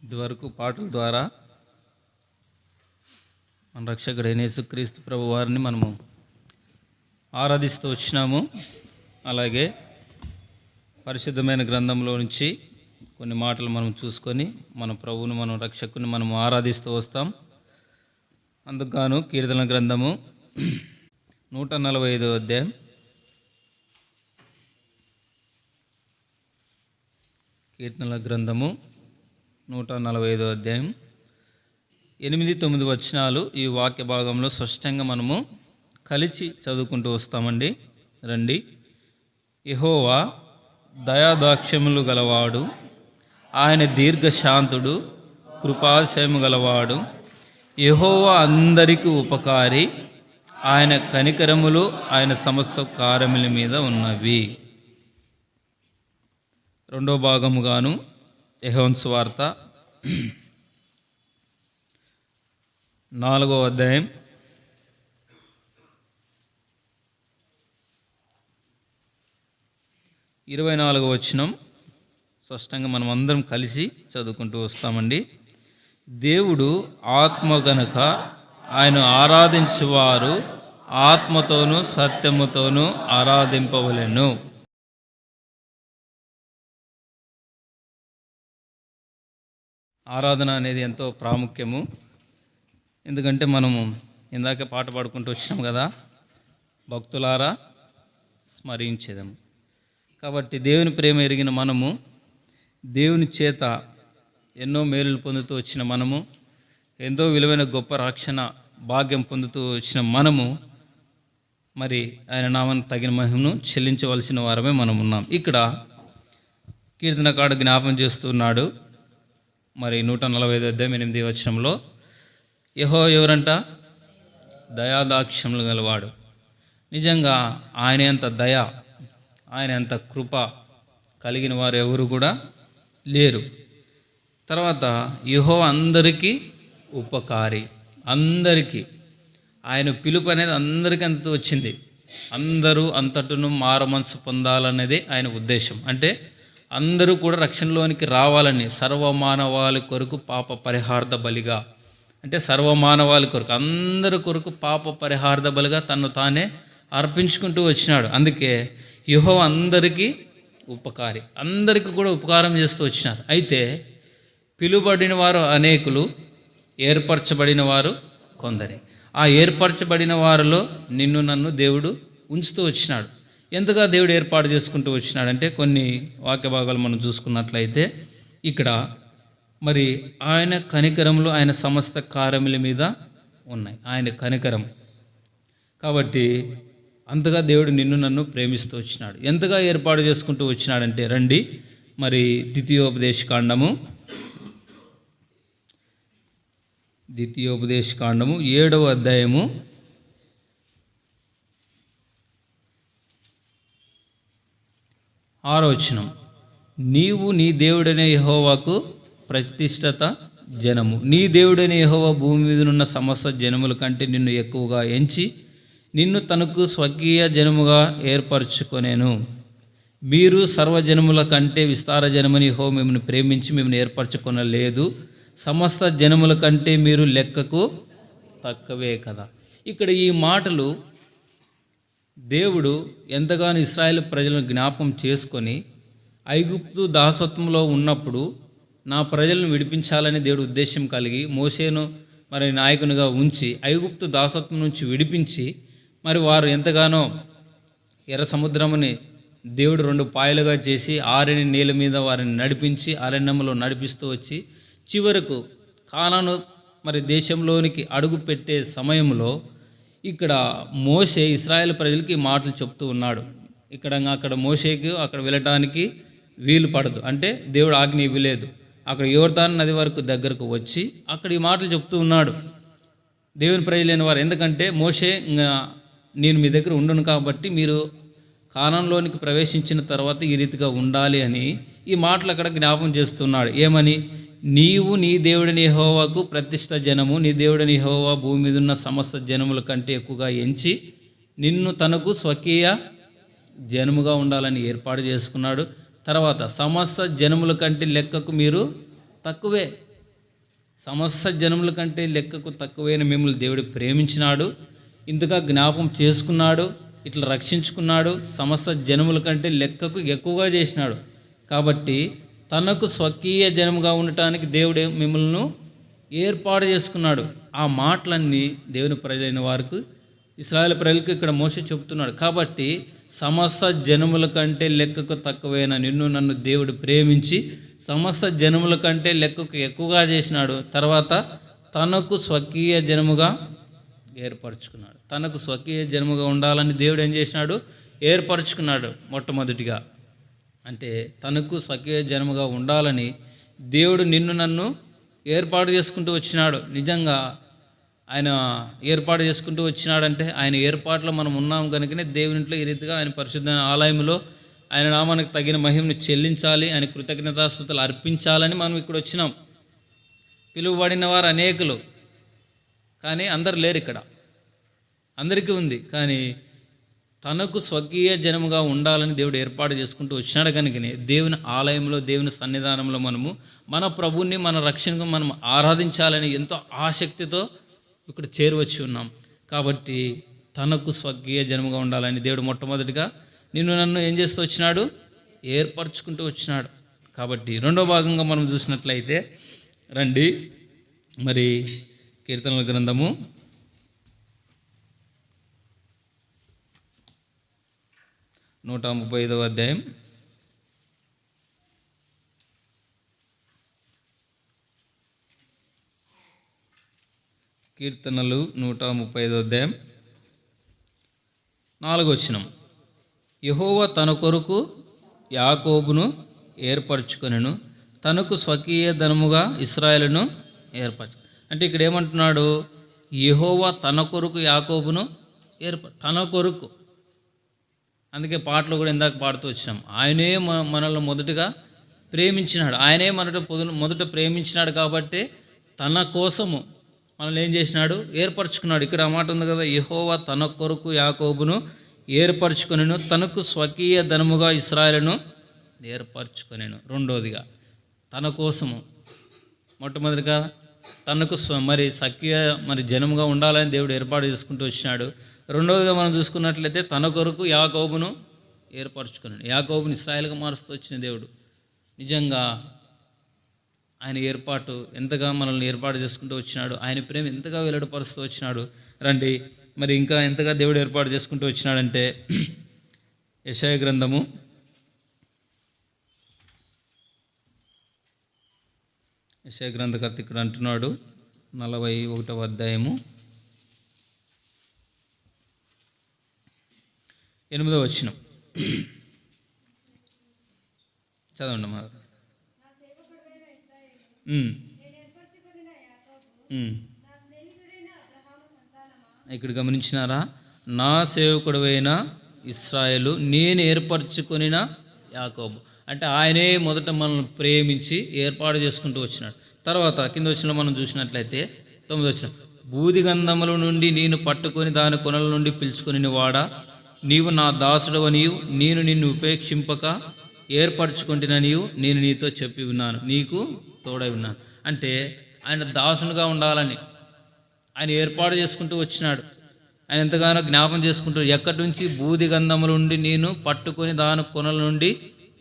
ఇదివరకు పాటల ద్వారా మన రక్షకుడైన యేసుక్రీస్తు ప్రభు వారిని మనము ఆరాధిస్తూ వచ్చినాము. అలాగే పరిశుద్ధమైన గ్రంథంలో నుంచి కొన్ని మాటలు మనం చూసుకొని మన ప్రభువుని మనం రక్షకుని మనం ఆరాధిస్తూ వస్తాం. అందుకు కీర్తన గ్రంథము 145వ అధ్యాయం కీర్తనల గ్రంథము 145వ అధ్యాయం 8-9 వచనాలు ఈ వాక్య భాగంలో స్పష్టంగా మనము కలిసి చదువుకుంటూ వస్తామండి. రండి. యెహోవా దయాదాక్ష్యములు గలవాడు, ఆయన దీర్ఘశాంతుడు, కృపాశయము గలవాడు. యెహోవా అందరికీ ఉపకారి, ఆయన కనికరములు ఆయన సమస్త కార్యముల మీద ఉన్నవి. రెండో భాగముగాను యోహాను సువార్త 4వ అధ్యాయం 24వ వచనం స్పష్టంగా మనం అందరం కలిసి చదువుకుంటూ వస్తామండి. దేవుడు ఆత్మ గనుక ఆయన ఆరాధించువారు ఆత్మతోనూ సత్యముతోనూ ఆరాధింపవలెను. ఆరాధన అనేది ఎంతో ప్రాముఖ్యము. ఎందుకంటే మనము ఇందాక పాట పాడుకుంటూ వచ్చినాం కదా, భక్తులారా స్మరించేదము. కాబట్టి దేవుని ప్రేమ ఎరిగిన మనము, దేవుని చేత ఎన్నో మేలులు పొందుతూ వచ్చిన మనము, ఎంతో విలువైన గొప్ప రక్షణ భాగ్యం పొందుతూ వచ్చిన మనము, మరి ఆయన నామానికి తగిన మహిమను చెల్లించవలసిన వారమే మనం ఉన్నాం. ఇక్కడ కీర్తనకారుడు జ్ఞాపం చేస్తున్నాడు. మరి 145వ అధ్యాయం 8వ వచనంలో యెహోవా ఎవరంట? దయాదాక్ష్యములు గలవాడు. నిజంగా ఆయన ఎంత దయ, ఆయన ఎంత కృప కలిగిన వారు ఎవరు కూడా లేరు. తర్వాత యెహోవా అందరికీ ఉపకారి. అందరికీ ఆయన పిలుపు అనేది అందరికీ అంతతో వచ్చింది. అందరూ అంతటను మారుమనసు పొందాలనేది ఆయన ఉద్దేశం. అంటే అందరూ కూడా రక్షణలోనికి రావాలని, సర్వమానవాళి కొరకు పాప పరిహార్థ బలిగా, అంటే సర్వమానవాళి కొరకు, అందరి కొరకు పాప పరిహార్థ బలిగా తను తానే అర్పించుకుంటూ వచ్చినాడు. అందుకే యెహోవా అందరికీ ఉపకారి, అందరికీ కూడా ఉపకారం చేస్తూ వచ్చినారు. అయితే పిలువబడిన వారు అనేకులు, ఏర్పరచబడిన వారు కొందరే. ఆ ఏర్పరచబడిన వారిలో నిన్ను నన్ను దేవుడు ఉంచుతూ వచ్చినాడు. ఎంతగా దేవుడు ఏర్పాటు చేసుకుంటూ వచ్చినాడంటే కొన్ని వాక్య భాగాలు మనం చూసుకున్నట్లయితే ఇక్కడ మరి ఆయన కనికరములు ఆయన సమస్త కార్యముల మీద ఉన్నాయి. ఆయన కనికరం కాబట్టి అంతగా దేవుడు నిన్ను నన్ను ప్రేమిస్తూ వచ్చినాడు. ఎంతగా ఏర్పాటు చేసుకుంటూ వచ్చినాడంటే రండి. మరి ద్వితీయోపదేశకాండము 7వ అధ్యాయము 6వ వచనం. నీవు నీ దేవుడనే యెహోవాకు ప్రతిష్ఠిత జనము. నీ దేవుడనే యెహోవా భూమి మీద ఉన్న సమస్త జనముల కంటే నిన్ను ఎక్కువగా ఎంచి నిన్ను తనకు స్వకీయ జనముగా ఏర్పరచుకొనేను. మీరు సర్వజనముల కంటే విస్తార జనమని యెహోవా మిమ్మల్ని ప్రేమించి మిమ్మల్ని ఏర్పరచుకొనలేదు. సమస్త జనముల కంటే మీరు లెక్కకు తక్కువే కదా. ఇక్కడ ఈ మాటలు దేవుడు ఎంతగానో ఇశ్రాయేలు ప్రజలను జ్ఞాపకం చేసుకొని, ఐగుప్తు దాసత్వంలో ఉన్నప్పుడు నా ప్రజలను విడిపించాలని దేవుడు ఉద్దేశం కలిగి మోషేను మరి నాయకునిగా ఉంచి ఐగుప్తు దాసత్వం నుంచి విడిపించి, మరి వారు ఎంతగానో ఎర్ర సముద్రముని దేవుడు 2 పాయలుగా చేసి ఆరని నీళ్ళ మీద వారిని నడిపించి అరణ్యంలో నడిపిస్తూ వచ్చి చివరకు కానాను మరి దేశంలోనికి అడుగు పెట్టే సమయంలో ఇక్కడ మోషే ఇశ్రాయేలు ప్రజలకి మాటలు చెప్తూ ఉన్నాడు. అక్కడ మోషేకి అక్కడ వెళ్ళటానికి వీలు పడదు, అంటే దేవుడు ఆజ్ఞ ఇవ్వలేదు. అక్కడ యోర్దాను నది వరకు దగ్గరకు వచ్చి అక్కడ ఈ మాటలు చెప్తూ ఉన్నాడు దేవుని ప్రజలైన వారు. ఎందుకంటే మోషే నేను మీ దగ్గర ఉండును కాబట్టి మీరు కానానులోనికి ప్రవేశించిన తర్వాత ఈ రీతిగా ఉండాలి అని ఈ మాటలు అక్కడ జ్ఞాపం చేస్తున్నాడు. ఏమని? నీవు నీ దేవుడిని యెహోవాకు ప్రతిష్ఠ జనము, నీ దేవుడిని యెహోవా భూమి మీద ఉన్న సమస్త జనముల కంటే ఎక్కువగా ఎంచి నిన్ను తనకు స్వకీయ జనముగా ఉండాలని ఏర్పాటు చేసుకున్నాడు. తర్వాత సమస్త జనముల కంటే లెక్కకు మీరు తక్కువే. సమస్త జనముల కంటే లెక్కకు తక్కువైన మిమ్మల్ని దేవుడు ప్రేమించినాడు, ఇంతగా జ్ఞాపకం చేసుకున్నాడు, ఇట్లా రక్షించుకున్నాడు, సమస్త జనముల కంటే లెక్కకు ఎక్కువగా చేసినాడు. కాబట్టి తనకు స్వకీయ జనముగా ఉండటానికి దేవుడు మిమ్మల్ని ఏర్పాటు చేసుకున్నాడు. ఆ మాటలన్నీ దేవుని ప్రజలైన వారికి, ఇశ్రాయేలు ప్రజలకు ఇక్కడ మోషే చెబుతున్నాడు. కాబట్టి సమస్త జనముల కంటే లెక్కకు తక్కువైన నిన్ను నన్ను దేవుడు ప్రేమించి సమస్త జనముల కంటే లెక్కకు ఎక్కువగా చేసినాడు. తర్వాత తనకు స్వకీయ జనముగా ఏర్పరచుకున్నాడు. తనకు స్వకీయ జనముగా ఉండాలని దేవుడు ఏం చేసినాడు? ఏర్పరచుకున్నాడు. మొట్టమొదటిగా అంటే తనకు స్వకీయ జనముగా ఉండాలని దేవుడు నిన్ను నన్ను ఏర్పాటు చేసుకుంటూ వచ్చినాడు. నిజంగా ఆయన ఏర్పాటు చేసుకుంటూ వచ్చినాడంటే ఆయన ఏర్పాట్లో మనం ఉన్నాం కనుకనే దేవునింట్లో ఈ రీతిగా ఆయన పరిశుద్ధ ఆలయంలో ఆయన నామానికి తగిన మహిమను చెల్లించాలి, ఆయన కృతజ్ఞతాస్తుతులు అర్పించాలని మనం ఇక్కడ వచ్చినాం. పిలువబడిన వారు అనేకులు, కానీ అందరు లేరు ఇక్కడ. అందరికీ ఉంది, కానీ తనకు స్వకీయ జనముగా ఉండాలని దేవుడు ఏర్పాటు చేసుకుంటూ వచ్చినాడు కనుకనే దేవుని ఆలయంలో, దేవుని సన్నిధానంలో మనము మన ప్రభువుని, మన రక్షణకు మనం ఆరాధించాలని ఎంతో ఆసక్తితో ఇక్కడ చేరువచ్చి ఉన్నాం. కాబట్టి తనకు స్వకీయ జనముగా ఉండాలని దేవుడు మొట్టమొదటిగా నిన్ను నన్ను ఏం చేస్తూ వచ్చినాడు? ఏర్పరచుకుంటూ వచ్చినాడు. కాబట్టి రెండో భాగంగా మనం చూసినట్లయితే రండి, మరి కీర్తనల గ్రంథము 135వ అధ్యాయం కీర్తనలు 135వ అధ్యాయం 4వ వచనం. యెహోవా తన కొరకు యాకోబును ఏర్పరచుకొనెను, తనకు స్వకీయ ధనముగా ఇశ్రాయేలును ఏర్పరచు. అంటే ఇక్కడ ఏమంటున్నాడు? యెహోవా తన కొరకు యాకోబును తన కొరకు. అందుకే పాటలు కూడా ఇందాక పాడుతూ వచ్చినాం. ఆయనే మనల్ని మొదటగా ప్రేమించినాడు. ఆయనే మొదట ప్రేమించినాడు. కాబట్టి తన కోసము మనల్ని ఏం చేసినాడు? ఏర్పరచుకున్నాడు. ఇక్కడ ఆ మాట ఉంది కదా, యెహోవా తన కొరకు యాకోబును ఏర్పరచుకొనెను, తనకు స్వకీయ ధనముగా ఇశ్రాయేలును ఏర్పరచుకొనెను. రెండోదిగా తన కోసము, మొట్టమొదటిగా తనకు స్వకీయ జనముగా ఉండాలని దేవుడు ఏర్పాటు చేసుకుంటూ వచ్చినాడు. రెండవదిగా మనం చూసుకున్నట్లయితే తన కొరకు యాకోబును ఏర్పరచుకొనెను. యాకోబుని ఇశ్రాయేలుగా మారుస్తూ వచ్చిన దేవుడు నిజంగా ఆయన ఏర్పాటు ఎంతగా మనల్ని ఏర్పాటు చేసుకుంటూ వచ్చినాడు, ఆయన ప్రేమ ఎంతగా వెల్లడిపరుస్తూ వచ్చినాడు. రండి, మరి ఇంకా ఎంతగా దేవుడు ఏర్పాటు చేసుకుంటూ వచ్చినాడంటే యెషయా గ్రంథము 8వ గ్రంథకర్త ఇక్కడ అంటున్నాడు, 41వ అధ్యాయము 8వ వచనం చదవండి మా. ఇక్కడ గమనించినారా? నా సేవకుడైన ఇశ్రాయేలు, నేను ఏర్పరచుకొనిన యాకోబు. అంటే ఆయనే మొదట మనల్ని ప్రేమించి ఏర్పాటు చేసుకుంటూ వచ్చినాడు. తర్వాత కింద వచ్చిన మనం చూసినట్లయితే 9వ వచనం. బూదిగంధముల నుండి నేను పట్టుకొని దాని కొనల నుండి పిలుచుకొని వాడా, నీవు నా దాసుడవనియు నేను నిన్ను ఉపేక్షింపక ఏర్పరచుకుంటుననియు నేను నీతో చెప్పి ఉన్నాను, నీకు తోడై ఉన్నాను. అంటే ఆయన దాసునిగా ఉండాలని ఆయన ఏర్పాటు చేసుకుంటూ వచ్చినాడు. ఆయన ఎంతగానో జ్ఞాపం చేసుకుంటూ, ఎక్కడి నుంచి? బూదిగంధముల నుండి నేను పట్టుకొని దాని కొనల నుండి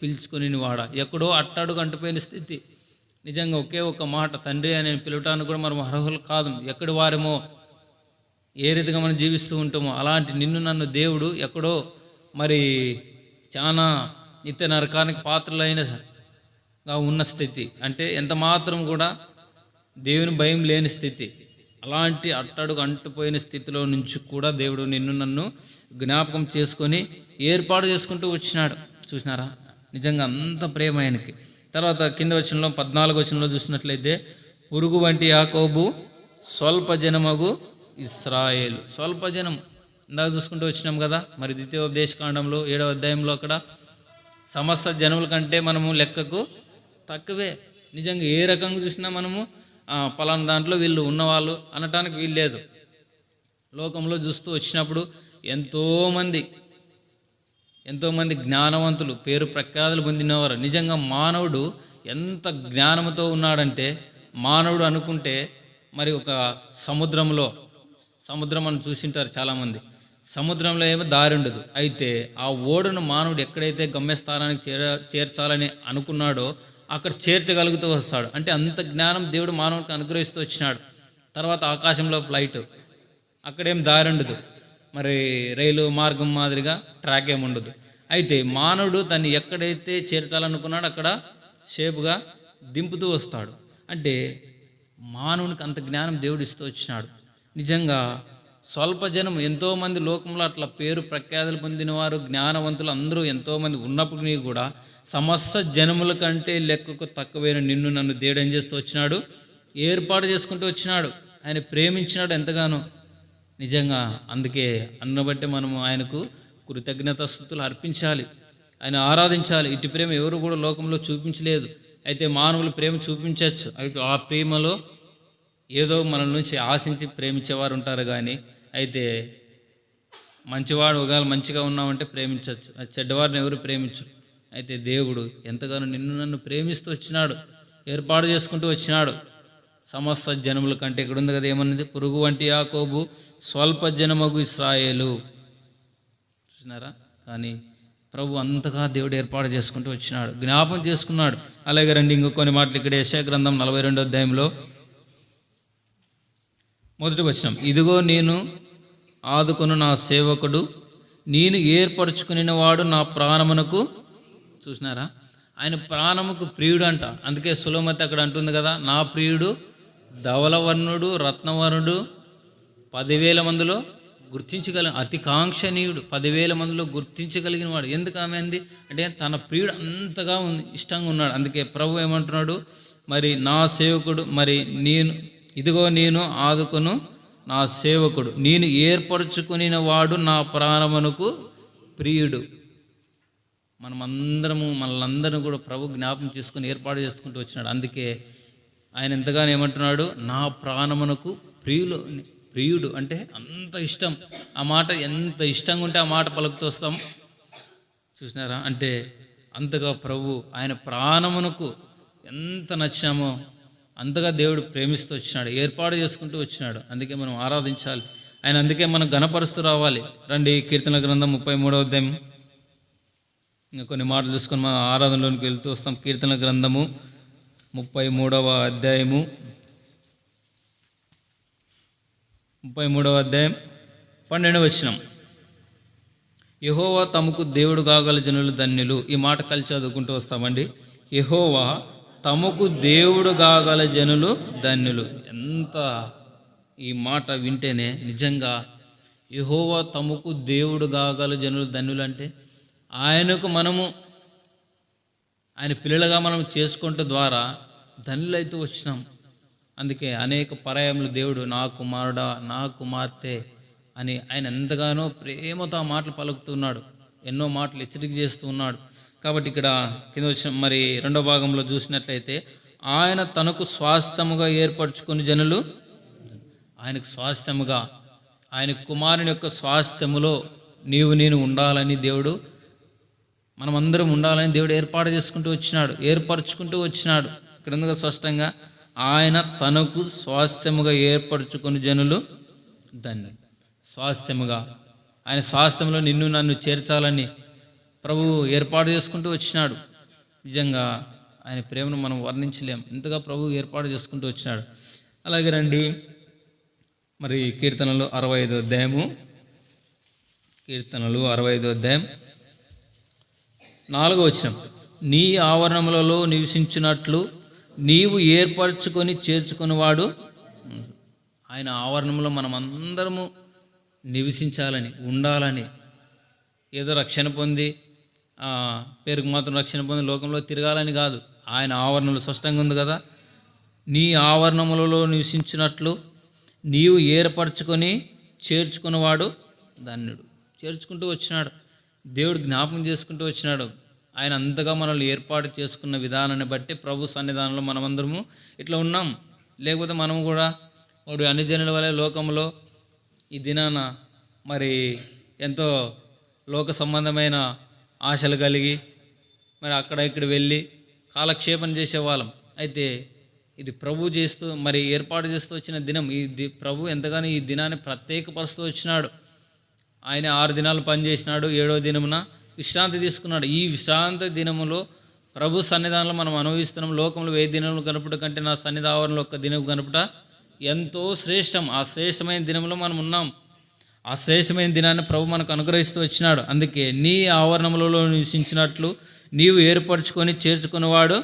పిలుచుకొని వాడా. ఎక్కడో అట్టడుగు అంటుపోయిన స్థితి. నిజంగా ఒకే ఒక మాట, తండ్రి అని పిలవటానికి కూడా మనం అర్హులు కాదు. ఎక్కడి వారేమో, ఏ రీతిగా మనం జీవిస్తూ ఉంటామో అలాంటి నిన్ను నన్ను దేవుడు ఎక్కడో మరి చాలా నిత్య నరకానికి పాత్రలైనగా ఉన్న స్థితి. అంటే ఎంత మాత్రం కూడా దేవుని భయం లేని స్థితి. అలాంటి అట్టడుగు అంటుపోయిన స్థితిలో నుంచి కూడా దేవుడు నిన్ను నన్ను జ్ఞాపకం చేసుకొని ఏర్పాటు చేసుకుంటూ వచ్చినాడు. చూసినారా? నిజంగా అంత ప్రేమ ఆయనకి. తర్వాత కింద వచనంలో 14వ వచనంలో చూసినట్లయితే, పురుగు వంటి యాకోబు స్వల్ప జనమగు ఇశ్రాయేలు. స్వల్ప జనం ఇందాక చూసుకుంటూ వచ్చినాం కదా. మరి ద్వితీయోపదేశకాండంలో 7వ అధ్యాయంలో అక్కడ సమస్త జనముల కంటే మనము లెక్కకు తక్కువే. నిజంగా ఏ రకంగా చూసినా మనము పలానా దాంట్లో వీళ్ళు ఉన్నవాళ్ళు అనటానికి వీల్లేదు. లోకంలో చూస్తూ వచ్చినప్పుడు ఎంతోమంది జ్ఞానవంతులు, పేరు ప్రఖ్యాతులు పొందినవారు. నిజంగా మానవుడు ఎంత జ్ఞానంతో ఉన్నాడంటే మానవుడు అనుకుంటే మరి ఒక సముద్రం అని చూసింటారు చాలామంది. సముద్రంలో ఏమో దారి ఉండదు. అయితే ఆ ఓడను మానవుడు ఎక్కడైతే గమ్యస్థానానికి చేర్చాలని అనుకున్నాడో అక్కడ చేర్చగలుగుతూ వస్తాడు. అంటే అంత జ్ఞానం దేవుడు మానవుడికి అనుగ్రహిస్తూ వచ్చినాడు. తర్వాత ఆకాశంలో ఫ్లైట్, అక్కడేం దారి ఉండదు. మరి రైలు మార్గం మాదిరిగా ట్రాక్ ఏమి ఉండదు. అయితే మానవుడు దాన్ని ఎక్కడైతే చేర్చాలనుకున్నాడో అక్కడ షేపుగా దింపుతూ వస్తాడు. అంటే మానవునికి అంత జ్ఞానం దేవుడు ఇస్తూ వచ్చినాడు. నిజంగా స్వల్ప జనం, ఎంతోమంది లోకంలో అట్లా పేరు ప్రఖ్యాతులు పొందిన వారు, జ్ఞానవంతులు అందరూ ఎంతోమంది ఉన్నప్పటికీ కూడా సమస్త జనముల కంటే లెక్కకు తక్కువైన నిన్ను నన్ను దేవుడు ఏం చేస్తూ వచ్చినాడు? ఏర్పాటు చేసుకుంటూ వచ్చినాడు. ఆయన ప్రేమించినాడు ఎంతగానో. నిజంగా అందుకే బట్టి మనము ఆయనకు కృతజ్ఞతాస్తుతులు అర్పించాలి, ఆయన ఆరాధించాలి. ఇటు ప్రేమ ఎవరు కూడా లోకంలో చూపించలేదు. అయితే మానవులు ప్రేమ చూపించవచ్చు. అయితే ఆ ప్రేమలో ఏదో మన నుంచి ఆశించి ప్రేమించేవారు ఉంటారు. కానీ అయితే మంచివాడు ఒకవేళ మంచిగా ఉన్నామంటే ప్రేమించవచ్చు, చెడ్డవారిని ఎవరు ప్రేమించరు. అయితే దేవుడు ఎంతగానో నిన్ను నన్ను ప్రేమిస్తూ వచ్చినాడు, ఏర్పాటు చేసుకుంటూ వచ్చినాడు. సమస్త జనముల కంటే ఇక్కడ ఉంది కదా ఏమన్నది, పురుగు వంటి యాకోబు స్వల్ప జనమగు ఇశ్రాయేలు. చూసినారా? కానీ ప్రభు అంతగా దేవుడు ఏర్పాటు చేసుకుంటూ వచ్చినాడు, జ్ఞాపం చేసుకున్నాడు. అలాగే రండి ఇంకొన్ని మాటలు ఇక్కడ యెషయా గ్రంథం 42వ అధ్యాయంలో 1వ వచనం, ఇదిగో నేను ఆదుకొను నా సేవకుడు, నేను ఏర్పరచుకుని వాడు నా ప్రాణమునకు. చూసినారా? ఆయన ప్రాణముకు ప్రియుడు అంట. అందుకే సులోమతి అక్కడ అంటుంది కదా, నా ప్రియుడు ధవలవర్ణుడు రత్నవర్ణుడు 10,000 మందిలో అతి కాంక్షణీయుడు, 10,000 మందిలో గుర్తించగలిగిన వాడు. ఎందుకు ఆమె అంది అంటే తన ప్రియుడు అంతగా ఇష్టంగా ఉన్నాడు. అందుకే ప్రభు ఏమంటున్నాడు, మరి నా సేవకుడు, మరి ఇదిగో నేను ఆదుకొను నా సేవకుడు, నేను ఏర్పరచుకుని వాడు నా ప్రాణమునకు ప్రియుడు. మనల్ని కూడా ప్రభు జ్ఞాపం చేసుకుని ఏర్పాటు చేసుకుంటూ వచ్చినాడు. అందుకే ఆయన ఎంతగానో ఏమంటున్నాడు, నా ప్రాణమునకు ప్రియుడు అంటే అంత ఇష్టం. ఆ మాట ఎంత ఇష్టంగా ఉంటే ఆ మాట పలుకుతూ వస్తాం. చూసినారా? అంటే అంతగా ప్రభు ఆయన ప్రాణమునకు ఎంత నచ్చామో అంతగా దేవుడు ప్రేమిస్తూ వచ్చినాడు, ఏర్పాటు చేసుకుంటూ వచ్చినాడు. అందుకే మనం ఆరాధించాలి ఆయన. అందుకే మనం గణపరుస్తూ రావాలి. రండి కీర్తన గ్రంథం 33వ అధ్యాయం ఇంకా కొన్ని మాటలు చూసుకొని మనం ఆరాధనలోనికి వెళ్తూ వస్తాం. కీర్తన గ్రంథము 33వ అధ్యాయము 12వ వచనం, యెహోవా తమకు దేవుడు కాగల జనులు ధన్యులు. ఈ మాట కలిసి చదువుకుంటూ వస్తామండి. యెహోవా తమకు దేవుడు కాగల జనులు ధన్యులు. ఎంత ఈ మాట వింటేనే నిజంగా యెహోవా తమకు దేవుడు కాగల జనులు ధన్యులు అంటే ఆయన పిల్లలుగా మనం చేసుకుంటూ ద్వారా ధన్యులైతూ వచ్చినాం. అందుకే అనేక పర్యాయములు దేవుడు నా కుమారుడా నా కుమార్తె అని ఆయన ఎంతగానో ప్రేమతో ఆ మాటలు పలుకుతున్నాడు, ఎన్నో మాటలు హెచ్చరిక చేస్తూ ఉన్నాడు. కాబట్టి ఇక్కడ కింద వచ్చిన మరి 2వ భాగంలో చూసినట్లయితే ఆయన తనకు స్వాస్థ్యముగా ఏర్పరచుకుని జనులు, ఆయనకు స్వాస్థ్యముగా, ఆయన కుమారుని యొక్క స్వాస్థ్యములో నేను ఉండాలని దేవుడు, మనమందరం ఉండాలని దేవుడు ఏర్పాటు చేసుకుంటూ వచ్చినాడు, ఏర్పరచుకుంటూ వచ్చినాడు. ఇక్కడ ఉంది స్పష్టంగా, ఆయన తనకు స్వాస్థ్యముగా ఏర్పరచుకుని జనులు ధన్యులు. స్వాస్థ్యముగా ఆయన స్వాస్థ్యంలో నిన్ను నన్ను చేర్చాలని ప్రభువు ఏర్పాటు చేసుకుంటూ వచ్చినాడు. నిజంగా ఆయన ప్రేమను మనం వర్ణించలేం, ఇంతగా ప్రభువు ఏర్పాటు చేసుకుంటూ వచ్చినాడు. అలాగే రండి మరి కీర్తనలు 65వ అధ్యాయము, కీర్తనలు 65వ అధ్యాయం 4వ వచనం, నీ ఆవరణములలో నివసించినట్లు నీవు ఏర్పరచుకొని చేర్చుకునేవాడు. ఆయన ఆవరణంలో మనం అందరము నివసించాలని, ఉండాలని, ఏదో రక్షణ పొంది పేరుకు మాత్రం రక్షణ పొంది లోకంలో తిరగాలని కాదు. ఆయన ఆవరణలో స్పష్టంగా ఉంది కదా, నీ ఆవరణములలో నివసించినట్లు నీవు ఏర్పరచుకొని చేర్చుకునేవాడు ధన్యుడు. చేర్చుకుంటూ వచ్చినాడు, దేవుడు జ్ఞాపకం చేసుకుంటూ వచ్చినాడు. ఆయన అంతగా మనల్ని ఏర్పాటు చేసుకున్న విధానాన్ని బట్టి ప్రభు సన్నిధానంలో మనమందరము ఇట్లా ఉన్నాం. లేకపోతే మనం కూడా మరి అన్ని జనుల వలె లోకంలో ఈ దినాన మరి ఎంతో లోక సంబంధమైన ఆశలు కలిగి మరి అక్కడ ఇక్కడ వెళ్ళి కాలక్షేపం చేసేవాళ్ళం. అయితే ఇది ప్రభు చేస్తూ మరి ఏర్పాటు చేస్తూ వచ్చిన దినం. ప్రభు ఎంతగానో ఈ దినాన్ని ప్రత్యేకపరుస్తూ వచ్చినాడు. ఆయన 6 దినాలు పనిచేసినాడు, 7వ దినమున విశ్రాంతి తీసుకున్నాడు. ఈ విశ్రాంతి దినములో ప్రభు సన్నిధానంలో మనం అనుభవిస్తున్నాం. లోకంలో 1000 దినములు గనుపుట కంటే నా సన్నిధి ఆవరణలో 1 దినం గనుపుట ఎంతో శ్రేష్టం. ఆ శ్రేష్టమైన దినంలో మనం ఉన్నాం. ఆ శ్రేష్టమైన దినాన్ని ప్రభు మనకు అనుగ్రహిస్తూ వచ్చినాడు. అందుకే నీ ఆవరణములలో నివసించినట్లు నీవు ఏర్పరచుకొని చేర్చుకునేవాడు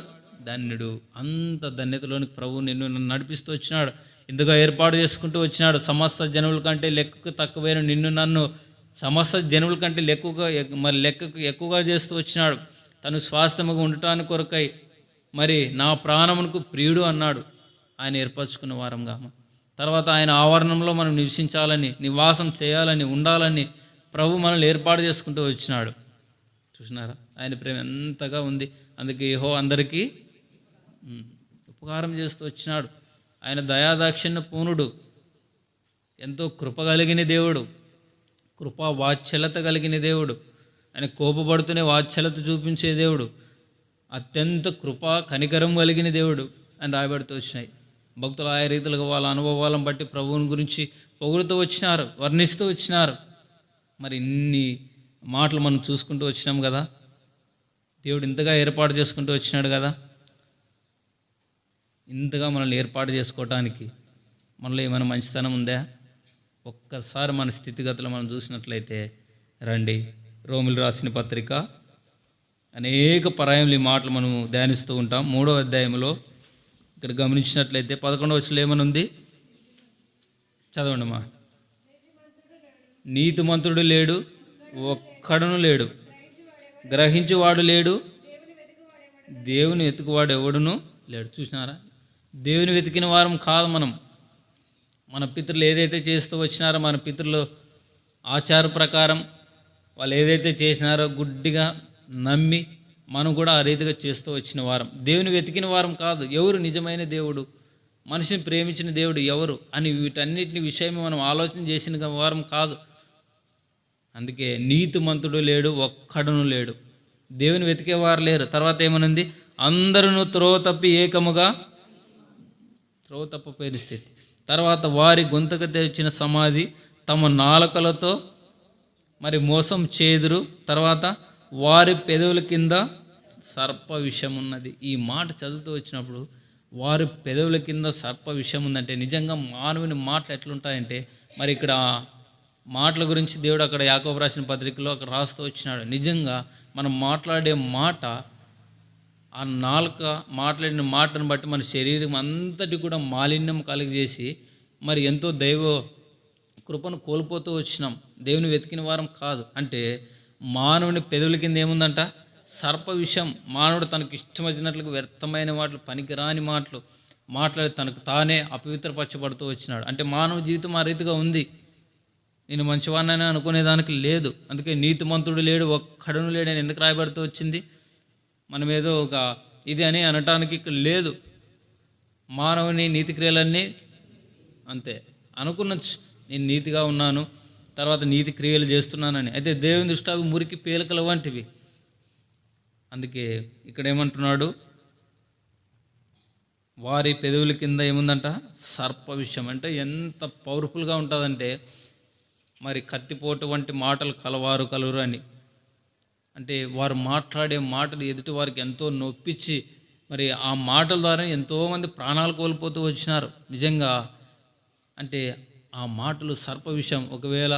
ధన్యుడు. అంత ధన్యతలోనికి ప్రభు నన్ను నడిపిస్తూ వచ్చినాడు. ఇందుగా ఏర్పాటు చేసుకుంటూ వచ్చినాడు. సమస్త జనుల కంటే లెక్కకు తక్కువైన నిన్ను నన్ను సమస్త జనుల కంటే లెక్కకు ఎక్కువగా చేస్తూ వచ్చినాడు. తను స్వాస్థ్యముగా ఉండటానికి కొరకై మరి నా ప్రాణమునకు ప్రియుడు అన్నాడు. ఆయన ఏర్పరచుకున్న వారంగా తర్వాత ఆయన ఆవరణంలో మనం నివసించాలని, నివాసం చేయాలని, ఉండాలని ప్రభు మనల్ని ఏర్పాటు చేసుకుంటూ వచ్చినాడు. చూసినారా ఆయన ప్రేమ ఎంతగా ఉంది. అందుకే యెహోవా అందరికీ ఉపకారం చేస్తూ వచ్చినాడు. ఆయన దయాదాక్షిణ్య పూర్ణుడు, ఎంతో కృప కలిగిన దేవుడు, కృపా వాత్సల్యత కలిగిన దేవుడు. ఆయన కోపపడుతూనే వాత్సల్యత చూపించే దేవుడు, అత్యంత కృపా కనికరం కలిగిన దేవుడు అని రాయబడుతూ వచ్చినాయి. భక్తులు ఆయా రీతిలుగా వాళ్ళ అనుభవాలను బట్టి ప్రభువుని గురించి పొగుడుతూ వచ్చినారు, వర్ణిస్తూ వచ్చినారు. మరి ఇన్ని మాటలు మనం చూసుకుంటూ వచ్చినాం కదా. దేవుడు ఇంతగా ఏర్పాటు చేసుకుంటూ వచ్చినాడు కదా. ఇంతగా మనల్ని ఏర్పాటు చేసుకోవటానికి మనలో ఏమైనా మంచితనం ఉందా? ఒక్కసారి మన స్థితిగతులు మనం చూసినట్లయితే రండి, రోమిలు రాసిన పత్రిక అనేక పర్యాయములు ఈ మాటలు మనము ధ్యానిస్తూ ఉంటాం. 3వ అధ్యాయంలో ఇక్కడ గమనించినట్లయితే 11వ వచనంలో ఏమనుంది? చదవండమ్మా. నీతిమంతుడు లేడు, ఒక్కడును లేడు, గ్రహించువాడు లేడు, దేవుని వెతుకువాడు ఎవడును లేడు. చూసినారా, దేవుని వెతికిన వారం కాదు మనం. మన పితరులు ఏదైతే చేస్తూ వచ్చినారో, మన పితరులు ఆచార ప్రకారం వాళ్ళు ఏదైతే చేసినారో గుడ్డిగా నమ్మి మనం కూడా ఆ రీతిగా చేస్తూ వచ్చిన వారం. దేవుని వెతికిన వారం కాదు. ఎవరు నిజమైన దేవుడు, మనిషిని ప్రేమించిన దేవుడు ఎవరు అని వీటన్నిటిని విషయం మనం ఆలోచన చేసిన వారం కాదు. అందుకే నీతిమంతుడు లేడు, ఒక్కడును లేడు, దేవుని వెతికేవారు లేరు. తర్వాత ఏమనుంది? అందరూ త్రోవ తప్పి ఏకముగా త్రోవ తప్పపోయిన స్థితి. తర్వాత వారి గొంతుకు తెరిచిన సమాధి తమ నాలుకలతో మరి మోసం చేదురు. తర్వాత వారి పెదవుల కింద సర్ప విషం ఉన్నది. ఈ మాట చదువుతూ వచ్చినప్పుడు వారి పెదవుల కింద సర్ప విషం ఉందంటే నిజంగా మానవుని మాటలు ఎట్లుంటాయంటే, మరి ఇక్కడ మాటల గురించి దేవుడు అక్కడ యాకోబు రాసిన పత్రికలో అక్కడ రాస్తూ వచ్చినాడు. నిజంగా మనం మాట్లాడే మాట, ఆ నాలుక మాట్లాడిన మాటను బట్టి మన శరీరం అంతటి కూడా మాలిన్యం కలిగజేసి మరి ఎంతో దైవ కృపను కోల్పోతూ వచ్చినాం. దేవుని వెతికిన వారం కాదు. అంటే మానవుని పెదవుల కింద ఏముందంట? సర్ప విషం. మానవుడు తనకు ఇష్టం వచ్చినట్లుగా వ్యర్థమైన మాటలు, పనికిరాని మాటలు మాట్లాడి తనకు తానే అపవిత్రపరచబడుతూ వచ్చినాడు. అంటే మానవ జీవితం ఆ రీతిగా ఉంది. నేను మంచివాడినని అనుకునేదానికి లేదు. అందుకే నీతిమంతుడు లేడు, ఒక్కడును లేడు అని ఎందుకు రాయబడుతూ వచ్చింది? మనం ఏదో ఒక ఇది అని అనటానికి ఇక్కడ లేదు. మానవుని నీతి క్రియలన్నీ అంతే అనుకున్నచ్చు, నేను నీతిగా ఉన్నాను, తర్వాత నీతి క్రియలు చేస్తున్నానని. అయితే దేవుని దృష్టి అవి మురికి పేలికల వంటివి. అందుకే ఇక్కడ ఏమంటున్నాడు? వారి పెదవుల కింద ఏముందంట? సర్ప విషయం. అంటే ఎంత పవర్ఫుల్గా ఉంటుందంటే, మరి కత్తిపోటు వంటి మాటలు కలరు అని. అంటే వారు మాట్లాడే మాటలు ఎదుటి వారికి ఎంతో నొప్పించి మరి ఆ మాటల ద్వారా ఎంతోమంది ప్రాణాలు కోల్పోతూ వచ్చినారు. నిజంగా అంటే ఆ మాటలు సర్ప విషయం. ఒకవేళ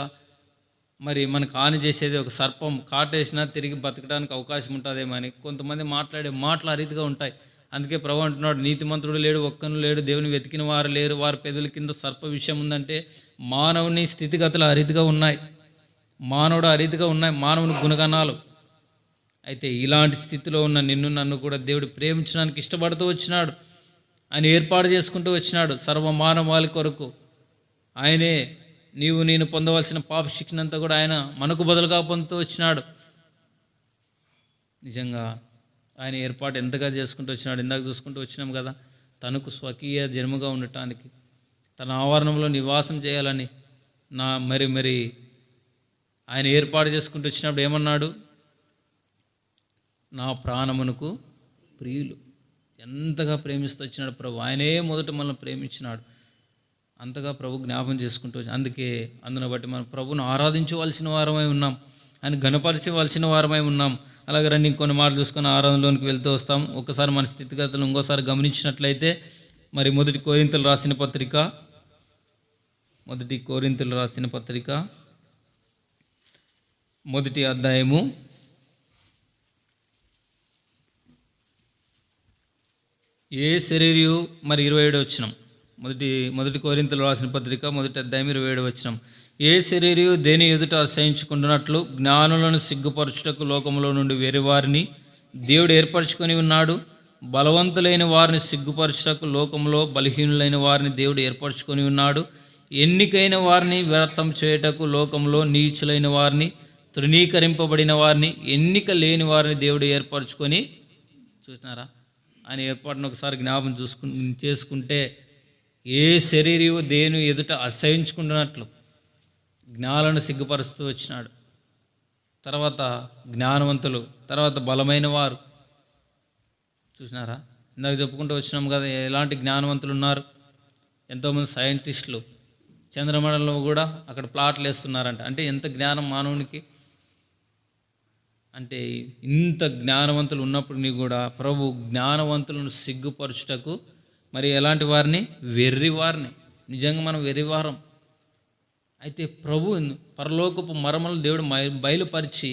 మరి మనకు హాని చేసేది ఒక సర్పం కాటేసినా తిరిగి బతకడానికి అవకాశం ఉంటుందేమో అని కొంతమంది మాట్లాడే మాటలు ఆ రీతిగా ఉంటాయి. అందుకే ప్రభు అంటున్నాడు, నీతిమంతుడు లేడు, ఒక్కను లేడు, దేవుని వెతికిన వారు లేరు, వారి పెదవుల కింద సర్ప విషయం ఉందంటే మానవుని స్థితిగతులు ఆ రీతిగా ఉన్నాయి, మానవుడు ఆ రీతిగా ఉన్నాయి, మానవుని గుణగణాలు. అయితే ఇలాంటి స్థితిలో ఉన్న నిన్ను నన్ను కూడా దేవుడు ప్రేమించడానికి ఇష్టపడుతూ వచ్చినాడు. ఆయన ఏర్పాటు చేసుకుంటూ వచ్చినాడు సర్వ మానవాళి కొరకు. ఆయనే నీవు నేను పొందవలసిన పాప శిక్షణంతా కూడా ఆయన మనకు బదులుగా పొందుతూ వచ్చినాడు. నిజంగా ఆయన ఏర్పాటు ఎంతగా చేసుకుంటూ వచ్చినాడు. ఇందాక చూసుకుంటూ వచ్చినాం కదా, తనకు స్వకీయ జన్మగా ఉండటానికి, తన ఆవరణంలో నివాసం చేయాలని మరి ఆయన ఏర్పాటు చేసుకుంటూ వచ్చినప్పుడు ఏమన్నాడు? నా ప్రాణమునకు ప్రియులు. ఎంతగా ప్రేమిస్తూ వచ్చినాడు ప్రభు. ఆయనే మొదట మనల్ని ప్రేమించినాడు. అంతగా ప్రభు జ్ఞాపం చేసుకుంటూ అందుకే అందును బట్టి మనం ప్రభును ఆరాధించవలసిన వారమై ఉన్నాం, ఆయన ఘనపరచవలసిన వారమై ఉన్నాం. అలాగే రండి ఇంకొన్ని మాటలు చూసుకొని ఆరాధనలోనికి వెళ్తూ వస్తాం. ఒకసారి మన స్థితిగతులు ఇంకోసారి గమనించినట్లయితే మరి మొదటి కొరింథీయులకు రాసిన పత్రిక మొదటి అధ్యాయము 27 వచనం. మొదటి కొరింథీయులకు రాసిన పత్రిక మొదటి అధ్యాయం 27 వచనం. ఏ శరీరియు దేని ఎదుట అసహించుకుంటున్నట్లు జ్ఞానులను సిగ్గుపరచుటకు లోకంలో నుండి వేరే వారిని దేవుడు ఏర్పరచుకొని ఉన్నాడు. బలవంతులైన వారిని సిగ్గుపరచుటకు లోకంలో బలహీనులైన వారిని దేవుడు ఏర్పరచుకొని ఉన్నాడు. ఎన్నికైన వారిని వ్యర్థం చేయుటకు లోకంలో నీచులైన వారిని, తృణీకరింపబడిన వారిని, ఎన్నిక లేని వారిని దేవుడు ఏర్పరచుకొని, చూసినారా ఆయన ఏర్పాటును ఒకసారి జ్ఞాపం చేసుకుంటే ఏ శరీరము దేని ఎదుట అసహించుకుంటున్నట్లు జ్ఞానాలను సిగ్గుపరుస్తూ వచ్చినాడు. తర్వాత జ్ఞానవంతులు, తర్వాత బలమైన వారు. చూసినారా, ఇందాక చెప్పుకుంటూ వచ్చినాం కదా ఎలాంటి జ్ఞానవంతులు ఉన్నారు. ఎంతోమంది సైంటిస్టులు చంద్రమండలంలో కూడా అక్కడ ప్లాట్లు వేస్తున్నారంట. అంటే ఎంత జ్ఞానం మానవునికి. అంటే ఇంత జ్ఞానవంతులు ఉన్నప్పుడు కూడా ప్రభు జ్ఞానవంతులను సిగ్గుపరచుటకు మరి ఎలాంటి వారిని, వెర్రివారిని. నిజంగా మనం వెర్రివారం. అయితే ప్రభు పరలోకపు మర్మలు దేవుడు బయలుపరిచి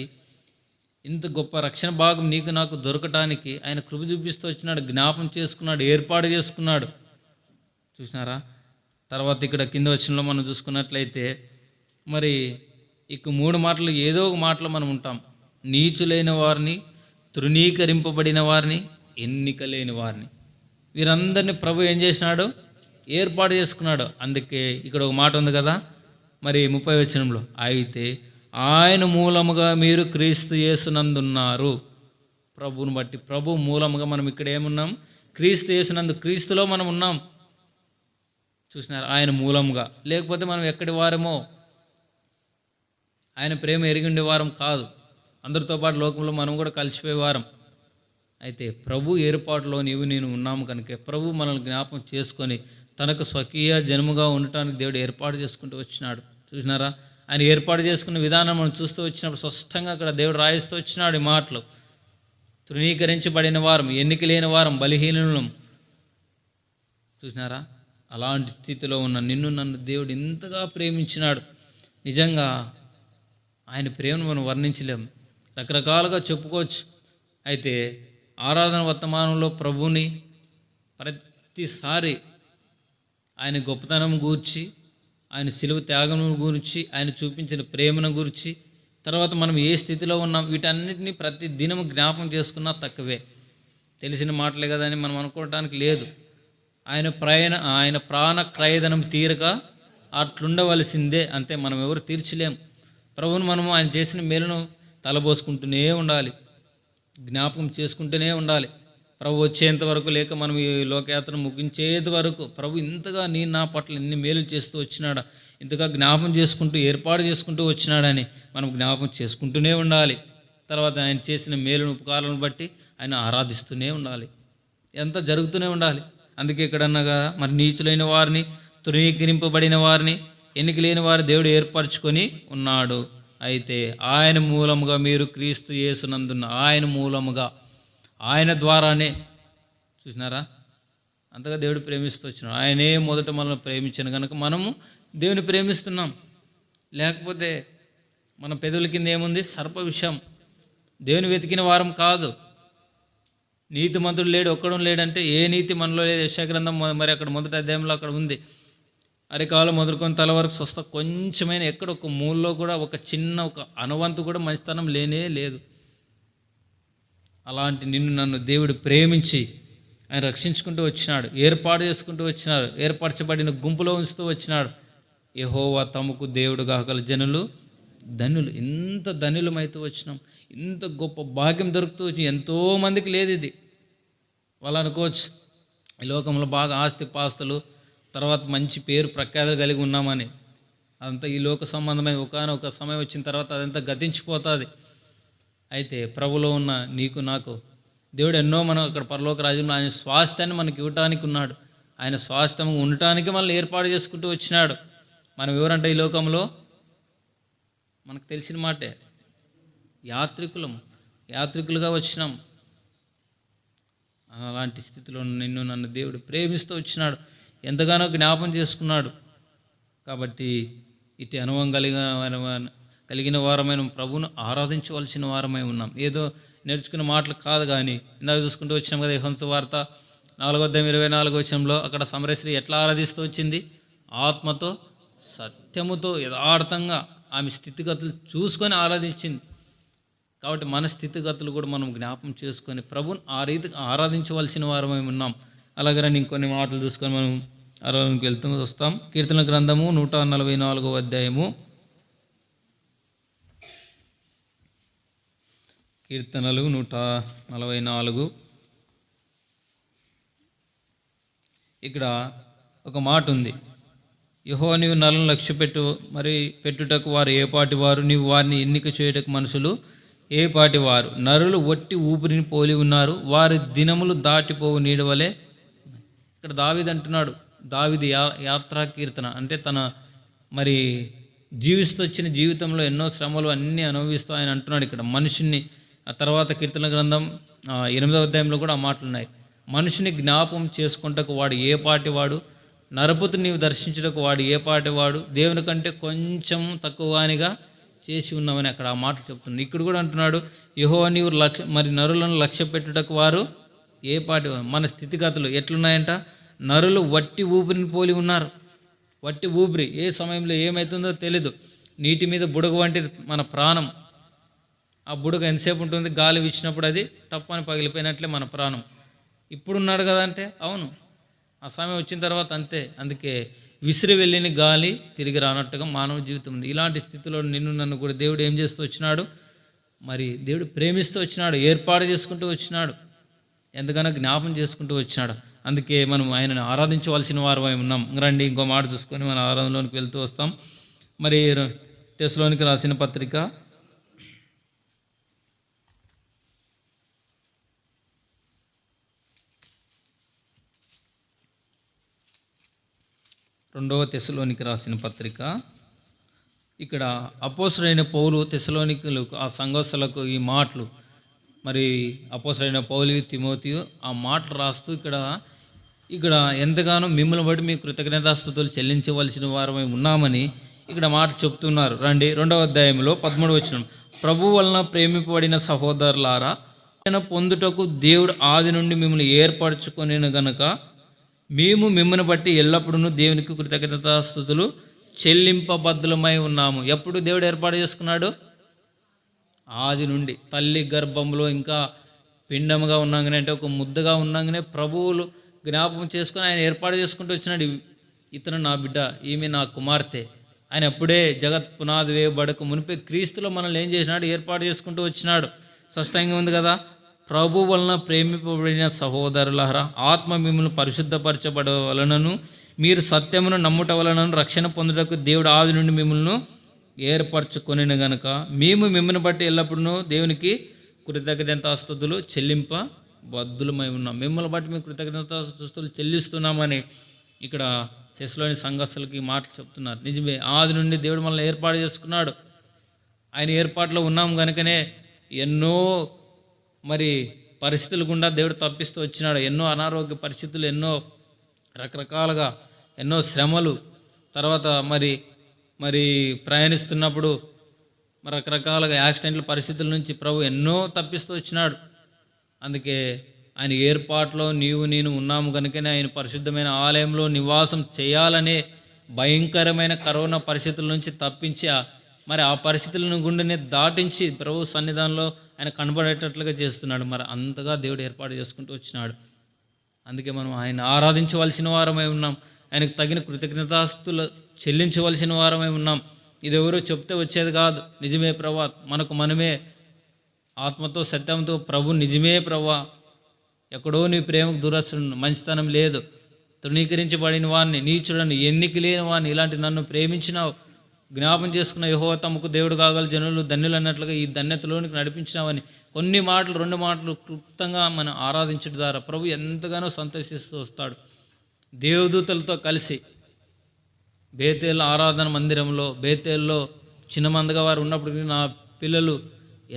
ఇంత గొప్ప రక్షణ భాగం నీకు నాకు దొరకటానికి ఆయన కృప చూపిస్తూ వచ్చినాడు, జ్ఞాపం చేసుకున్నాడు, ఏర్పాటు చేసుకున్నాడు. చూసినారా. తర్వాత ఇక్కడ కింద వచనంలో మనం చూసుకున్నట్లయితే మరి ఇక 3 మాటలు ఏదో ఒక మాటలో మనం ఉంటాం. నీచులైన వారిని, తృణీకరింపబడిన వారిని, ఎన్నిక లేని వారిని, వీరందరినీ ప్రభు ఏం చేసినాడు, ఏర్పాటు చేసుకున్నాడు. అందుకే ఇక్కడ ఒక మాట ఉంది కదా మరి 30 వచనంలో, అయితే ఆయన మూలముగా మీరు క్రీస్తు యేసునందున్నారు. ప్రభువుని బట్టి, ప్రభు మూలముగా మనం ఇక్కడ ఏమున్నాం, క్రీస్తు యేసునందు, క్రీస్తులో మనం ఉన్నాం. చూసినారు, ఆయన మూలముగా. లేకపోతే మనం ఎక్కడి వారమో, ఆయన ప్రేమ ఎరిగి ఉండేవారం కాదు. అందరితో పాటు లోకంలో మనం కూడా కలిసిపోయేవారం. అయితే ప్రభు ఏర్పాటులో నీవు నేను ఉన్నాము కనుక ప్రభు మనల్ని జ్ఞాపకం చేసుకొని తనకు స్వకీయ జన్మగా ఉండటానికి దేవుడు ఏర్పాటు చేసుకుంటూ వచ్చినాడు. చూసినారా, ఆయన ఏర్పాటు చేసుకున్న విధానం మనం చూస్తూ వచ్చినప్పుడు స్పష్టంగా అక్కడ దేవుడు రాయిస్తూ వచ్చినాడు ఈ మాటలు. తృణీకరించబడిన వారం, ఎన్నిక లేని వారం, బలహీనం. చూసినారా, అలాంటి స్థితిలో ఉన్న నిన్ను నన్ను దేవుడు ఇంతగా ప్రేమించినాడు. నిజంగా ఆయన ప్రేమను మనం వర్ణించలేము, రకరకాలుగా చెప్పుకోవచ్చు. అయితే ఆరాధన వర్తమానంలో ప్రభుని ప్రతిసారి ఆయన గొప్పతనం గూర్చి, ఆయన శిలువ త్యాగం గురించి, ఆయన చూపించిన ప్రేమను గురించి, తర్వాత మనం ఏ స్థితిలో ఉన్నాం, వీటన్నిటిని ప్రతి దినము జ్ఞాపకం చేసుకున్నా తక్కువే. తెలిసిన మాటలే కదా అని మనం అనుకోవడానికి లేదు. ఆయన ప్రాణ క్రయధనం తీరక అట్లుండవలసిందే, అంతే. మనం ఎవరు తీర్చలేం. ప్రభువును మనము ఆయన చేసిన మేలును తలబోసుకుంటూనే ఉండాలి, జ్ఞాపకం చేసుకుంటూనే ఉండాలి. ప్రభు వచ్చేంత వరకు, లేక మనం ఈ లోకయాత్ర ముగించేంత వరకు ప్రభు ఇంతగా నా పట్ల ఎన్ని మేలు చేస్తూ వచ్చినాడా, ఇంతగా జ్ఞాపం చేసుకుంటూ ఏర్పాటు చేసుకుంటూ వచ్చినాడని మనం జ్ఞాపం చేసుకుంటూనే ఉండాలి. తర్వాత ఆయన చేసిన మేలును ఉపకారాలను బట్టి ఆయన ఆరాధిస్తూనే ఉండాలి. ఎంత జరుగుతూనే ఉండాలి. అందుకే ఇక్కడన్నగా మరి నీచులైన వారిని, తృణీకరింపబడిన వారిని, ఎన్నిక లేని వారి దేవుడు ఏర్పరచుకొని ఉన్నాడు. అయితే ఆయన మూలముగా మీరు క్రీస్తు యేసునందున్న, ఆయన మూలముగా, ఆయన ద్వారానే. చూసినారా, అంతగా దేవుడు ప్రేమిస్తూ వచ్చినాడు. ఆయనే మొదట మనల్ని ప్రేమించాను కనుక మనము దేవుని ప్రేమిస్తున్నాం. లేకపోతే మన పెదవుల కింద ఏముంది, సర్ప విషం. దేవుని వెతికిన వారం కాదు. నీతిమంతుడు లేడు, ఒక్కడు లేడంటే ఏ నీతి మనలో లేదు. యెషయా మరి అక్కడ మొదటి అధ్యాయంలో అక్కడ ఉంది. అరికాలు మొదలుకొని తల వరకు స్వస్థ, కొంచెమైన ఎక్కడ ఒక మూలలో కూడా ఒక చిన్న ఒక అనువంతు కూడా మంచితనం లేనే లేదు. అలాంటి నిన్ను నన్ను దేవుడు ప్రేమించి ఆయన రక్షించుకుంటూ వచ్చినాడు, ఏర్పాటు చేసుకుంటూ వచ్చినాడు, ఏర్పరచబడిన గుంపులో ఉంచుతూ వచ్చినాడు. యెహోవా తమకు దేవుడు కాగల జనులు ధన్యులు. ఇంత ధన్యులమైతూ వచ్చినాం, ఇంత గొప్ప భాగ్యం దొరుకుతూ వచ్చి ఎంతోమందికి లేదు ఇది. వాళ్ళు అనుకోవచ్చు ఈ లోకంలో బాగా ఆస్తి పాస్తులు, తర్వాత మంచి పేరు ప్రఖ్యాతులు కలిగి ఉన్నామని. అదంతా ఈ లోక సంబంధమైన ఒకనొక సమయం వచ్చిన తర్వాత అదంతా గతించిపోతుంది. అయితే ప్రభులో ఉన్న నీకు నాకు దేవుడు ఎన్నో మనం అక్కడ పరలోక రాజ్యంలో ఆయన స్వాస్థ్యాన్ని మనకి ఇవ్వటానికి ఉన్నాడు. ఆయన స్వాస్థ్యం ఉండటానికి మనల్ని ఏర్పాటు చేసుకుంటూ వచ్చినాడు. మనం ఎవరంటే ఈ లోకంలో మనకు తెలిసిన మాటే, యాత్రికులుగా వచ్చినాం. అలాంటి స్థితిలో నన్ను దేవుడు ప్రేమిస్తూ వచ్చినాడు, ఎంతగానో జ్ఞాపం చేసుకున్నాడు. కాబట్టి ఇటు అనుభవం కలిగిన వారమైన ప్రభువును ఆరాధించవలసిన వారమై ఉన్నాం. ఏదో నేర్చుకున్న మాటలు కాదు. కానీ ఇందాక చూసుకుంటూ వచ్చినాం కదా, యోహాను సువార్త 4:24 అక్కడ సమరస్త్రీ ఎట్లా ఆరాధిస్తూ వచ్చింది? ఆత్మతో సత్యముతో యథార్థంగా ఆమె స్థితిగతులు చూసుకొని ఆరాధించింది. కాబట్టి మన స్థితిగతులు కూడా మనం జ్ఞాపం చేసుకొని ప్రభుని ఆ రీతికి ఆరాధించవలసిన వారమై ఉన్నాం. అలాగే ఇంకొన్ని మాటలు చూసుకొని మనం ఆరాధనకి వస్తాం. కీర్తన గ్రంథము 144వ అధ్యాయము, కీర్తనలు 144. ఇక్కడ ఒక మాట ఉంది, యెహోవా నీవు నరులను లక్ష్యపెట్టు పెట్టుటకు వారు ఏపాటి వారు, నీవు వారిని ఎన్నిక చేయుటకు మనుషులు ఏపాటి వారు. నరులు ఒట్టి ఊపిరిని పోలి ఉన్నారు, వారి దినములు దాటిపోవు నీడవలే. ఇక్కడ దావీదు అంటున్నాడు, దావీదు యాత్రా కీర్తన అంటే తన జీవిస్తూ వచ్చిన జీవితంలో ఎన్నో శ్రమలు అన్నీ అనుభవిస్తూ ఆయన అంటున్నాడు ఇక్కడ మనుషుని. ఆ తర్వాత కీర్తన గ్రంథం 8వ అధ్యాయంలో కూడా ఆ మాటలు ఉన్నాయి. మనిషిని జ్ఞాపం చేసుకుంటకు వాడు ఏ పాటివాడు, నరపుతు నీవు దర్శించుటకు వాడు ఏ పాటివాడు, దేవుని కంటే కొంచెం తక్కువగానిగా చేసి ఉన్నామని అక్కడ ఆ మాటలు చెప్తున్నాడు. ఇక్కడ కూడా అంటున్నాడు, యెహోవా నీవు నరులను లక్ష్య పెట్టుటకు వారు ఏ పాటివారు. మన స్థితిగతులు ఎట్లున్నాయంట? నరులు వట్టి ఊపిరిని పోలి ఉన్నారు. వట్టి ఊపిరి ఏ సమయంలో ఏమవుతుందో తెలీదు. నీటి మీద బుడగ వంటిది మన ప్రాణం. ఆ బుడగ ఎంతసేపు ఉంటుంది? గాలి వీచినప్పుడు అది టప్పని పగిలిపోయినట్లే మన ప్రాణం. ఇప్పుడున్నాడు కదా అంటే అవును, ఆ సమయం వచ్చిన తర్వాత అంతే. అందుకే విసిరి వెళ్ళిన గాలి తిరిగి రానట్టుగా మానవ జీవితం ఉంది. ఇలాంటి స్థితిలో నన్ను కూడా దేవుడు ఏం చేస్తూ వచ్చినాడు? దేవుడు ప్రేమిస్తూ వచ్చినాడు, ఏర్పాటు చేసుకుంటూ వచ్చినాడు, ఎంతగానో జ్ఞాపం చేసుకుంటూ వచ్చినాడు. అందుకే మనం ఆయనను ఆరాధించవలసిన వారమై ఉన్నాం. రండి ఇంకో మాట చూసుకొని మన ఆరాధనలోనికి వెళ్తూ వస్తాం. తెస్సలోనికి రాసిన పత్రిక 2వ తెస్సలోనికి రాసిన పత్రిక. ఇక్కడ అపోస్తలుడైన పౌలు తెస్సలోనికులకు ఆ సంఘస్థులకు ఈ మాటలు అపోస్తలుడైన పౌలు తిమోతియు ఆ మాటలు రాస్తూ ఇక్కడ ఎంతగానో మిమ్మల్ని బట్టి మీ కృతజ్ఞతాస్తుతులు చెల్లించవలసిన వారమై ఉన్నామని ఇక్కడ మాట చెప్తున్నారు. రండి 2వ అధ్యాయంలో 13వ వచనం, ప్రభు వలన ప్రేమింపబడిన సహోదరులారా, పొందుటకు దేవుడు ఆది నుండి మిమ్మల్ని ఏర్పరచుకొనిన గనుక మేము మిమ్మల్ని బట్టి ఎల్లప్పుడూ దేవునికి కృతజ్ఞతాస్తుతులు చెల్లింపబద్ధులమై ఉన్నాము. ఎప్పుడు దేవుడు ఏర్పాటు చేసుకున్నాడు? ఆది నుండి. తల్లి గర్భంలో ఇంకా పిండముగా ఉన్నాగానే, అంటే ఒక ముద్దగా ఉన్నాగానే ప్రభువులు జ్ఞాపకం చేసుకొని ఆయన ఏర్పాటు చేసుకుంటూ వచ్చినాడు. ఇతను నా బిడ్డ, ఈమె నా కుమార్తె. ఆయన అప్పుడే జగత్ పునాది వేయబడక మునిపే క్రీస్తులో మనల్ని ఏం చేసినాడు? ఏర్పాటు చేసుకుంటూ వచ్చినాడు. స్పష్టంగా ఉంది కదా, ప్రభు వలన ప్రేమింపబడిన సహోదరులారా, ఆత్మ మిమ్మల్ని పరిశుద్ధపరచబడవలనను మీరు సత్యమును నమ్ముట వలనను రక్షణ పొందుటకు దేవుడు ఆది నుండి మిమ్మల్ని ఏర్పరచుకొనిన గనుక మేము మిమ్మల్ని బట్టి ఎల్లప్పుడూ దేవునికి కృతజ్ఞతాస్తుతులు చెల్లింపబద్ధులమై ఉన్నాం. మిమ్మల్ని బట్టి మేము కృతజ్ఞతాస్తుతులు చెల్లిస్తున్నామని ఇక్కడ తెస్సలోని సంఘస్థులకి మాటలు చెప్తున్నారు. నిజమే, ఆది నుండి దేవుడు మనల్ని ఏర్పాటు చేసుకున్నాడు. ఆయన ఏర్పాటులో ఉన్నాం కనుకనే ఎన్నో పరిస్థితులు గుండా దేవుడు తప్పిస్తూ వచ్చినాడు. ఎన్నో అనారోగ్య పరిస్థితులు, ఎన్నో రకరకాలుగా ఎన్నో శ్రమలు, తర్వాత ప్రయాణిస్తున్నప్పుడు రకరకాలుగా యాక్సిడెంట్ల పరిస్థితుల నుంచి ప్రభు ఎన్నో తప్పిస్తూ వచ్చినాడు. అందుకే ఆయన ఏర్పాట్లో నీవు నేను ఉన్నాము కనుకనే ఆయన పరిశుద్ధమైన ఆలయంలో నివాసం చేయాలనే భయంకరమైన కరోనా పరిస్థితుల నుంచి తప్పించి ఆ పరిస్థితులను గుండెని దాటించి ప్రభు సన్నిధానంలో ఆయన కనబడేటట్లుగా చేస్తున్నాడు. అంతగా దేవుడు ఏర్పాటు చేసుకుంటూ వచ్చినాడు. అందుకే మనం ఆయన ఆరాధించవలసిన వారమై ఉన్నాం. ఆయనకు తగిన కృతజ్ఞతాస్తుతులు చెల్లించవలసిన వారమై ఉన్నాం. ఇది ఎవరో చెప్తే వచ్చేది కాదు. నిజమే ప్రభా, మనకు మనమే ఆత్మతో సత్యంతో ప్రభు నిజమే ప్రభా, ఎక్కడో నీ ప్రేమకు దురస్తుడు, మంచితనం లేదు, తృణీకరించబడిన వాడిని, నీచుడని, ఎన్నిక లేని వాడిని, ఇలాంటి నన్ను ప్రేమించినావు, జ్ఞాపం చేసుకున్న యెహోవా తమకు దేవుడు కాగల జనులు ధన్యులు అన్నట్లుగా ఈ ధన్యతలోనికి నడిపించినావని కొన్ని మాటలు 2 మాటలు క్లుప్తంగా మనం ఆరాధించడం ద్వారా ప్రభు ఎంతగానో సంతోషిస్తూ వస్తాడు. దేవదూతలతో కలిసి బేతేల్ ఆరాధన మందిరంలో బేతేల్లో చిన్న మందగా వారు ఉన్నప్పుడు నా పిల్లలు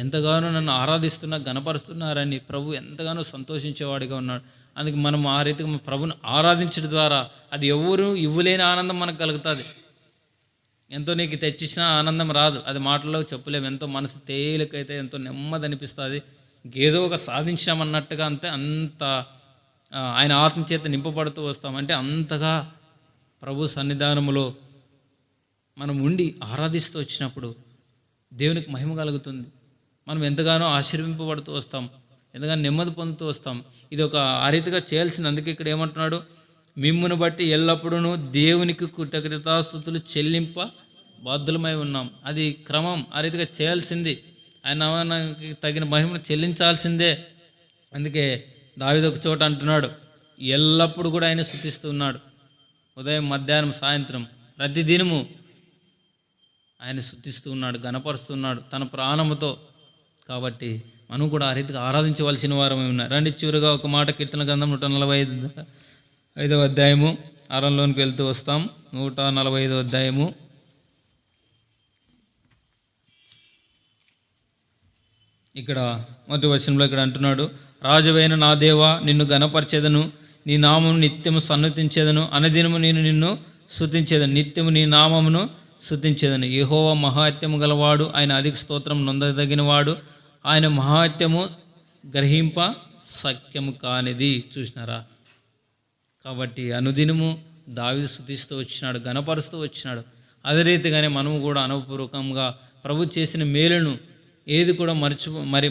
ఎంతగానో నన్ను ఆరాధిస్తున్నా గణపరుస్తున్నారని ప్రభు ఎంతగానో సంతోషించేవాడిగా ఉన్నాడు. అందుకే మనం ఆ రీతిగా ప్రభుని ఆరాధించడం ద్వారా అది ఎవరు ఇవ్వలేని ఆనందం మనకు కలుగుతుంది. ఎంతో నీకు తెచ్చిచ్చిన ఆనందం రాదు, అది మాటల్లో చెప్పలేము. ఎంతో మనసు తేలికైతే ఎంతో నెమ్మది అనిపిస్తుంది. ఇంకేదో ఒక సాధించామన్నట్టుగా అంత ఆయన ఆత్మచేత నింపబడుతూ వస్తామంటే అంతగా ప్రభు సన్నిధానములో మనం ఉండి ఆరాధిస్తూ వచ్చినప్పుడు దేవునికి మహిమ కలుగుతుంది. మనం ఎంతగానో ఆశీర్వింపబడుతూ వస్తాం, ఎంతగానో నెమ్మది పొందుతూ వస్తాం. ఇది ఒక ఆ రీతిగా చేయాల్సింది. అందుకే ఇక్కడ ఏమంటున్నాడు, మిమ్మును బట్టి ఎల్లప్పుడూ దేవునికి కృతజ్ఞతాస్తుతులు చెల్లింప బాధ్యులమై ఉన్నాం. అది క్రమం, ఆ రీతిగా చేయాల్సింది. ఆయన నామానికి తగిన మహిమను చెల్లించాల్సిందే. అందుకే దావీదు ఒక చోట అంటున్నాడు, ఎల్లప్పుడూ కూడా ఆయన స్తుతిస్తూ ఉన్నాడు. ఉదయం మధ్యాహ్నం సాయంత్రం ప్రతిదినము ఆయన స్తుతిస్తూ ఉన్నాడు, గణపరుస్తున్నాడు తన ప్రాణముతో. కాబట్టి మనం కూడా ఆ రీతిగా ఆరాధించవలసిన వారమే ఉన్నారు. రండి చివరిగా ఒక మాట కీర్తన గ్రంథం 145వ అధ్యాయము 6లోనికి వెళ్తూ వస్తాం. 145వ అధ్యాయము ఇక్కడ మొదటి వచనంలో ఇక్కడ అంటున్నాడు, రాజువైన నా దేవా నిన్ను గణపరిచేదను, నీ నామమును నిత్యము సన్నతించేదను, అనుదినము నేను నిన్ను స్తుతించేదను, నిత్యము నీ నామమును స్తుతించేదను. యెహోవా మహాత్యము గలవాడు, ఆయన అధిక స్తోత్రం నొందదగినవాడు, ఆయన మహాత్యము గ్రహింప సఖ్యము కానిది. చూసినారా? కాబట్టి అనుదినము దావీదు స్తుతిస్తూ వచ్చినాడు, గణపరుస్తూ వచ్చినాడు. అదే రీతిగానే మనము కూడా అనుపూర్వకంగా ప్రభు చేసిన మేలును ఏది కూడా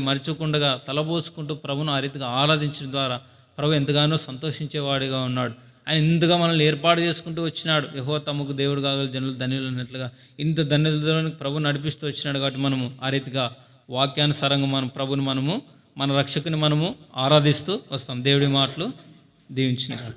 మర్చకుండా తలబోసుకుంటూ ప్రభును ఆ రీతిగా ఆరాధించడం ద్వారా ప్రభు ఎంతగానో సంతోషించేవాడిగా ఉన్నాడు. ఆయన ఇంతగా మనల్ని ఏర్పాటు చేసుకుంటూ వచ్చినాడు. యెహోవా తమకు దేవుడు కాగల జనులు ధన్యులు అన్నట్లుగా ఇంత ధన్యులలోనికి ప్రభు నడిపిస్తూ వచ్చినాడు. కాబట్టి మనము ఆ రీతిగా వాక్యానుసారంగా మనం ప్రభుని మన రక్షకుని మనము ఆరాధిస్తూ వస్తాం. దేవుడి మాటలు దీవించినాడు.